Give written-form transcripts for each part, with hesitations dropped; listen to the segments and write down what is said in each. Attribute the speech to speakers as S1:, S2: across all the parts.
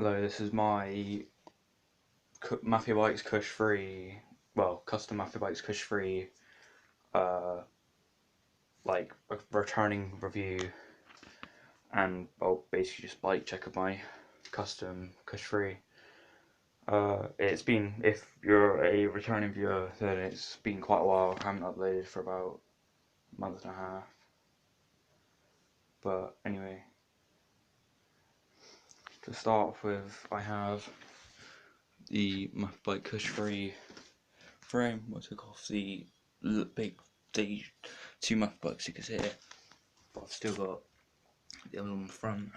S1: Hello, this is my Mafiabike Kush free, custom Mafiabike Kush free, a returning review, and I'll basically just bike check of my custom Kush free. It's been, if you're a returning viewer, then it's been quite a while. I haven't uploaded for about a month and a half. But anyway, to start off with, I have the Mafiabike Kush free frame. I took off the two Mafiabike stickers here, but I've still got the other one on the front.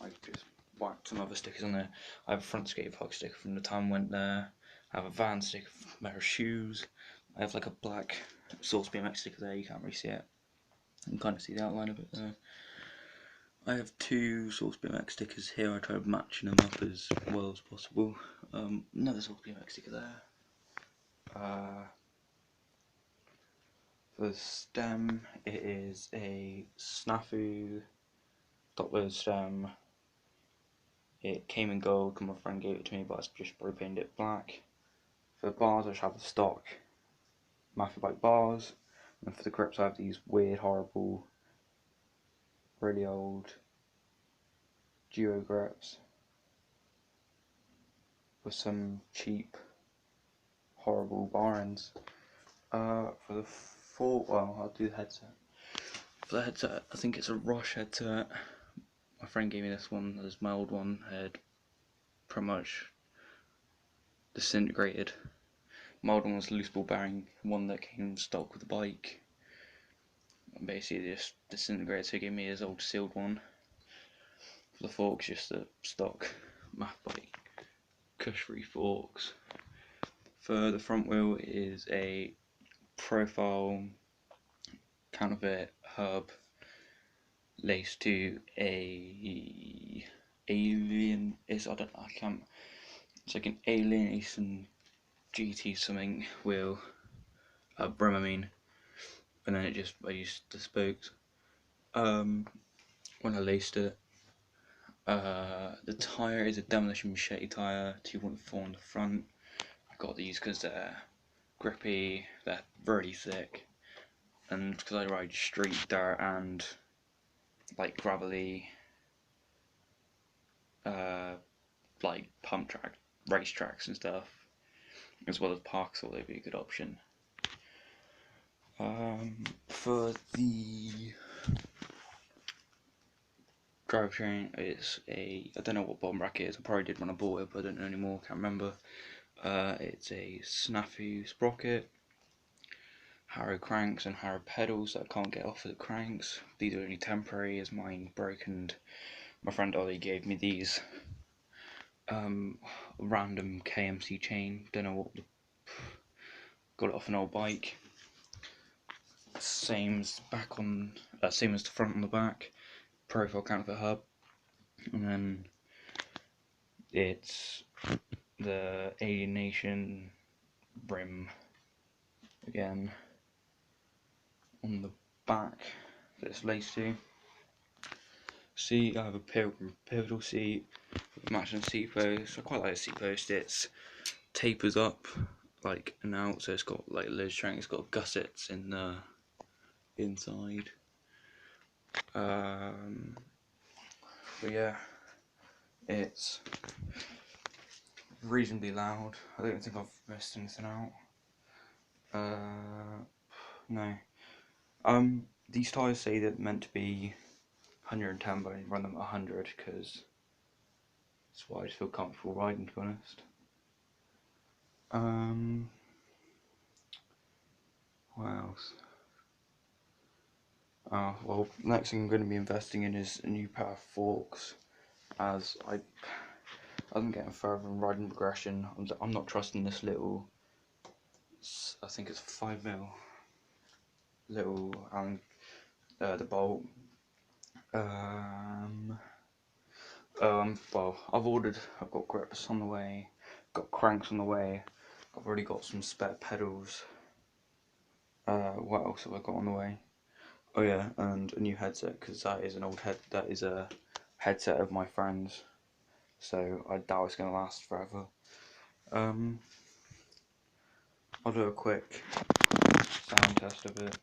S1: I just whacked some other stickers on there. I have a front skate park sticker from the time I went there. I have a van sticker from a pair of shoes. I have like a black Source BMX sticker there, you can't really see it. You can kind of see the outline of it there. I have two Source BMX stickers here. I tried matching them up as well as possible. Another Source BMX sticker there. For the stem, it is a snafu top load stem. It came in gold because my friend gave it to me, but I just spray painted it black. For the bars, I just have the stock Mafiabike bars, and for the grips, I have these weird, horrible, really old duo grips with some cheap, horrible bar ends. For the I'll do the headset. For the headset, I think it's a Roche headset. My friend gave me this one, as my old one had pretty much disintegrated. My old one was a loose ball bearing, one that came stock with the bike. And basically just disintegrated, so he gave me his old sealed one. For the forks, just the stock Mafiabike Kush free forks. For the front wheel is a profile counterfeit hub laced to a alien. It's like an Alienation GT something wheel, brim I mean, and then I used the spokes. When I laced it, the tyre is a Demolition Machete tyre, 2.4 on the front. I got these because they're grippy, they're really thick, and because I ride street dirt and like gravelly, like pump track, race tracks and stuff, as well as parks, so they'd be a good option. For the drivetrain, it's I don't know what bottom bracket it is. I probably did when I bought it, but I don't know anymore. Can't remember. It's a snafu sprocket, Harrow cranks and Harrow pedals that I can't get off of the cranks. These are only temporary as mine broke, and my friend Ollie gave me these. Random KMC chain. Don't know what. Got it off an old bike. Same as same as the front on the back. Profile counterfeit hub, and then it's the Alienation brim again on the back that it's laced to. Seat, I have a pivotal seat with matching seat post. I quite like the seat post. It's tapers up like and out, so it's got like low strength. It's got gussets in the inside. But yeah, it's reasonably loud. I don't think I've missed anything out. No. These tyres say they're meant to be 110, but I run them at 100 because that's why I just feel comfortable riding, to be honest. What else? Well, next thing I'm going to be investing in is a new pair of forks, as I'm getting further in riding progression. I'm not trusting this little, I think it's 5mm little the bolt. Well, I've got grips on the way, got cranks on the way, I've already got some spare pedals. What else have I got on the way? Oh yeah, and a new headset, because that is a headset of my friend's. so I doubt it's going to last forever. I'll do a quick sound test of it.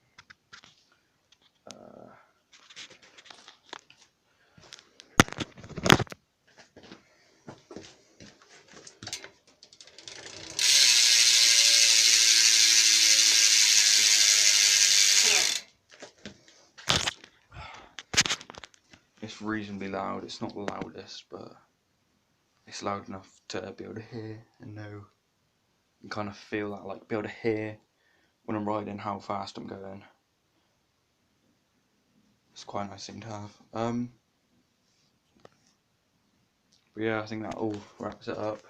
S1: It's reasonably loud. It's not the loudest, but it's loud enough to be able to hear and know and kind of feel that, like, be able to hear when I'm riding how fast I'm going. It's quite a nice thing to have. But yeah, I think that all wraps it up.